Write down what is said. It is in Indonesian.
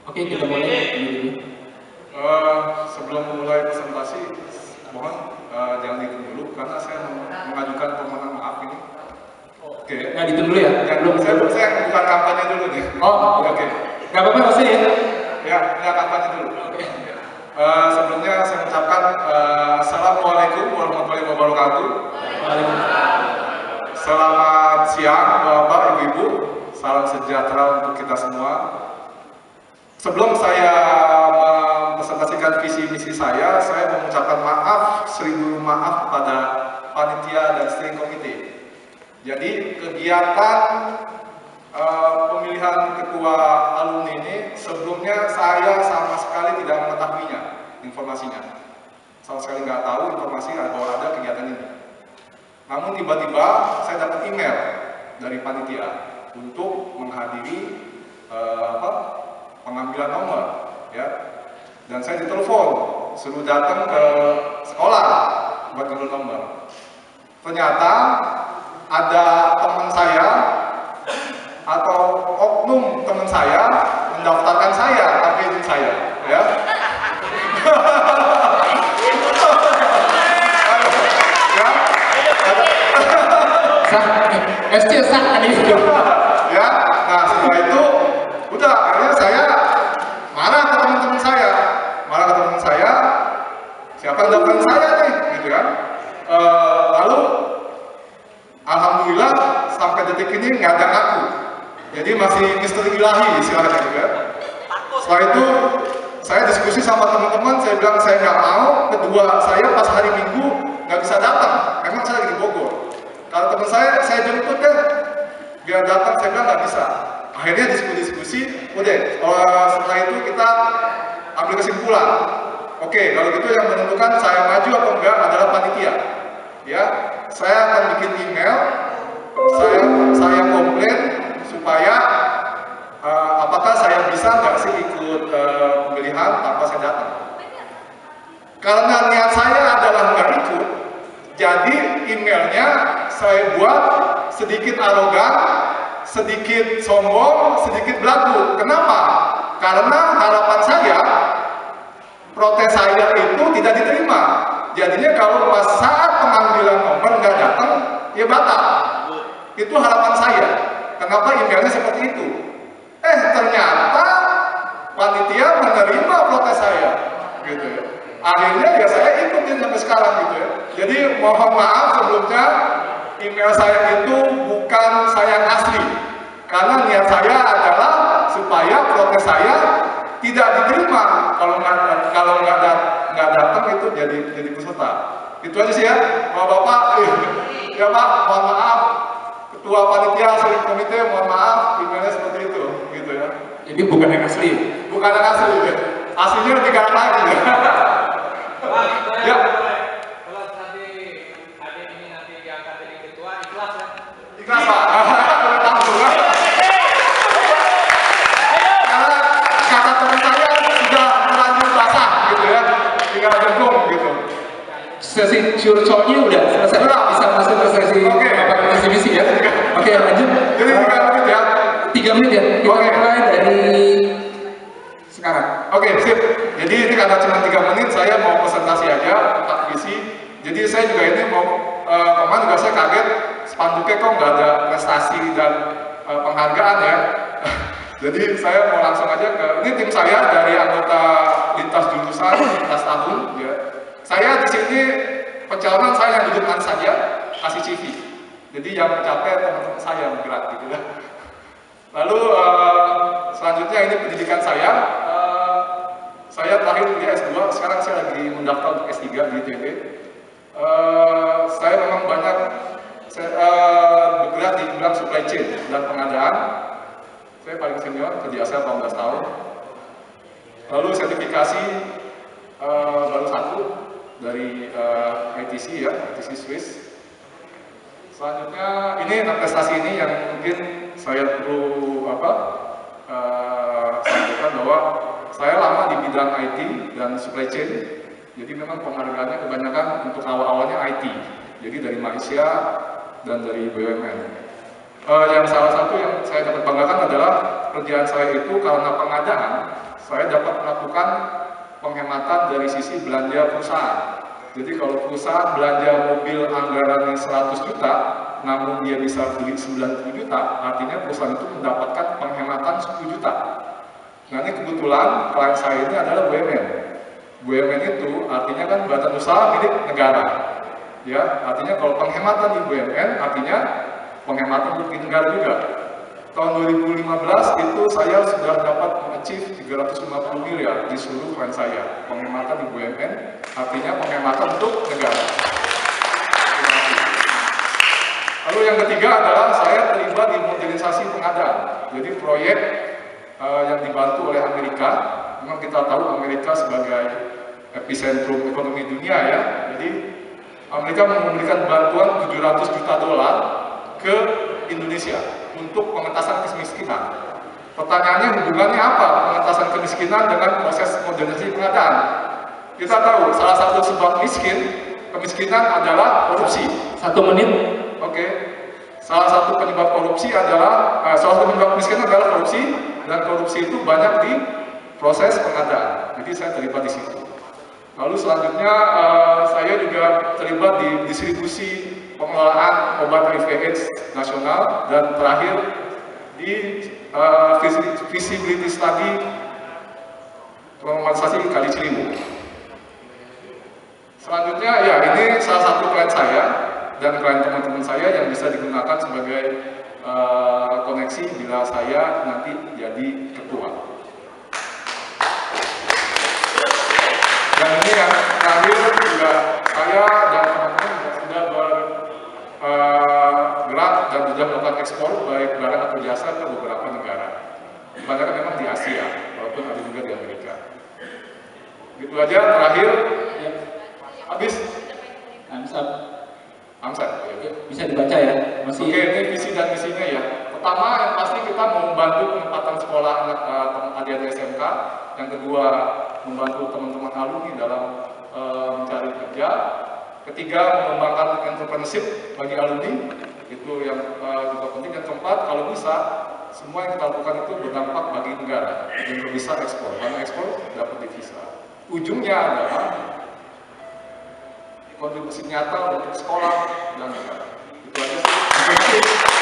Oke, kita mulai. Sebelum memulai presentasi, mohon jangan dihitung dulu karena saya mengajukan permohonan maaf ini. Oke. Nggak dihitung dulu ya? Belum. Saya bukan kampanye dulu nih. Oh, oke. Nggak apa-apa maksudnya ya? Ya, nggak kampanye dulu. Oke. Sebelumnya saya ucapkan Assalamualaikum warahmatullahi wabarakatuh. Selamat siang Bapak, Ibu-Ibu. Salam sejahtera untuk kita semua. Sebelum saya mempresentasikan visi misi saya mengucapkan maaf, 1000 maaf kepada panitia dan steering committee. Jadi kegiatan pemilihan ketua alumni ini sebelumnya saya sama sekali tidak mengetahuinya informasinya. Sama sekali nggak tahu informasi bahwa ada kegiatan ini. Namun tiba-tiba saya dapat email dari panitia untuk menghadiri pengambilan nomor, ya. Dan saya ditelepon, suruh datang ke sekolah buat ngambil nomor. Ternyata ada teman saya atau oknum teman saya mendaftarkan saya tanpa izin saya, ya. SC sah kan itu. Ya, nah setelah itu udah akhirnya saya marah ke teman-teman saya, siapa yang daftarin saya nih, gitu kan. Lalu alhamdulillah sampai detik ini nggak ada ngaku, jadi masih misteri ilahi istilahnya gitu kan. Setelah itu saya diskusi sama teman-teman, saya bilang saya nggak mau. Kedua, saya pas hari Minggu nggak bisa datang, memang saya lagi di Bogor. Kalau teman saya jemput kan biar datang, saya bilang nggak bisa. Akhirnya diskusi, udah setelah itu kita ambil kesimpulan. Oke, kalau gitu yang menentukan saya maju atau enggak adalah panitia. Ya, saya akan bikin email, saya komplain supaya apakah saya bisa nggak sih ikut pemilihan tanpa saya datang. Karena niat saya adalah nggak ikut, jadi emailnya saya buat sedikit arogan, sedikit sombong, sedikit belagu. Kenapa? Karena harapan saya, protes saya itu tidak diterima. Jadinya kalau pas saat pengambilan nomor nggak datang, ya batal. Itu harapan saya. Kenapa emailnya seperti itu? Ternyata panitia menerima protes saya, gitu ya. Akhirnya ya saya ikutin sampai sekarang, gitu ya. Jadi mohon maaf sebelumnya, email saya itu bukan saya yang asli. Karena niat saya adalah supaya protes saya tidak diterima. Kalau nggak datang itu jadi peserta. Itu aja sih ya, Bapak. Ya Pak, mohon maaf. Ketua panitia steering komite, mohon maaf, emailnya seperti itu, gitu ya. Jadi bukan yang asli. Bukan yang asli, ya. Aslinya lebih galak lagi. Ya. Kalau nanti adik ini nanti diangkat jadi ketua, ikhlas ya? Ikhlas Pak. Udah tahu. Karena kata teman saya sudah terlanjur basah, gitu ya. Tinggal jengkung, gitu. Sesi curcolnya udah selesai. Bisa masuk ke sesi visi misi ya. Oke, lanjut. Jadi 3 menit ya. 3 menit ya. Kita mulai dari sekarang. Oke, sip. Jadi ini karena cuma 3 menit, saya mau presentasi aja tentang visi. Jadi saya juga ini mau, kemarin juga saya kaget, spanduknya kok nggak ada prestasi dan penghargaan ya. Jadi saya mau langsung aja ke, ini tim saya dari anggota lintas jurusan, lintas tahun ya. Saya di sini pencalonan saya yang duduk mana saja, kasih CV. Jadi yang mencapai teman-teman saya yang bergerak gitu ya. Lalu selanjutnya ini pendidikan saya. Saya terakhir kuliah S2, sekarang saya lagi mendaftar untuk S3 di ITB. Saya memang banyak bergerak di bidang supply chain dan pengadaan. Saya paling senior, kerja saya 18 tahun. Lalu sertifikasi baru 1 dari ITC ya, ITC Swiss. Selanjutnya ini prestasi ini yang mungkin saya perlu sampaikan bahwa saya lama di bidang IT dan supply chain, jadi memang penghargaannya kebanyakan untuk awal-awalnya IT, jadi dari Malaysia dan dari BUMN. Yang salah satu yang saya dapat banggakan adalah pekerjaan saya itu karena pengadaan, saya dapat melakukan penghematan dari sisi belanja perusahaan. Jadi kalau perusahaan belanja mobil anggarannya 100 juta, namun dia bisa beli 90 juta, artinya perusahaan itu mendapatkan penghematan 10 juta. Nah ini kebetulan klien saya ini adalah BUMN. BUMN itu artinya kan badan usaha milik negara. Ya, artinya kalau penghematan di BUMN artinya penghematan untuk negara juga. Tahun 2015 itu saya sudah dapat mengachieve 350 miliar di seluruh klien saya. Penghematan di BUMN artinya penghematan untuk negara. Lalu yang ketiga adalah saya terlibat di modernisasi pengadaan. Jadi proyek yang dibantu oleh Amerika. Memang kita tahu Amerika sebagai epicentrum ekonomi dunia ya. Jadi Amerika memberikan bantuan 700 juta dolar ke Indonesia untuk pengentasan kemiskinan. Pertanyaannya hubungannya apa pengentasan kemiskinan dengan proses modernisasi pengadaan? Kita tahu salah satu sebab kemiskinan adalah korupsi. 1 menit. Oke. Salah satu penyebab korupsi adalah salah satu penyebab kemiskinan adalah korupsi, dan korupsi itu banyak di proses pengadaan. Jadi saya terlibat di situ. Lalu selanjutnya saya juga terlibat di distribusi pengelolaan obat HIV/AIDS nasional, dan terakhir di visibility study normalisasi Kali Ciliwung. Selanjutnya ya ini salah satu klien saya dan klien teman-teman saya yang bisa digunakan sebagai koneksi bila saya nanti jadi ketua. Dan ini yang terakhir juga saya dan teman-teman sudah bergerak dan sudah melakukan ekspor baik barang atau jasa ke beberapa negara. Kebanyakan memang di Asia, walaupun ada juga di Amerika. Gitu aja terakhir. Ya. Habis. Amsat. Bisa dibaca ya. Masih. Oke, ini visi dan misinya ya. Pertama yang pasti kita mau membantu penempatan sekolah anak adik-adik SMK. Yang kedua membantu teman-teman alumni dalam mencari kerja. Ketiga mengembangkan entrepreneurship bagi alumni, itu yang juga penting. Yang keempat kalau bisa semua yang kita lakukan itu berdampak bagi negara dan bisa ekspor. Karena ekspor dapat devisa. Ujungnya adalah kontribusi nyata untuk sekolah dan negara. Itu aja sih.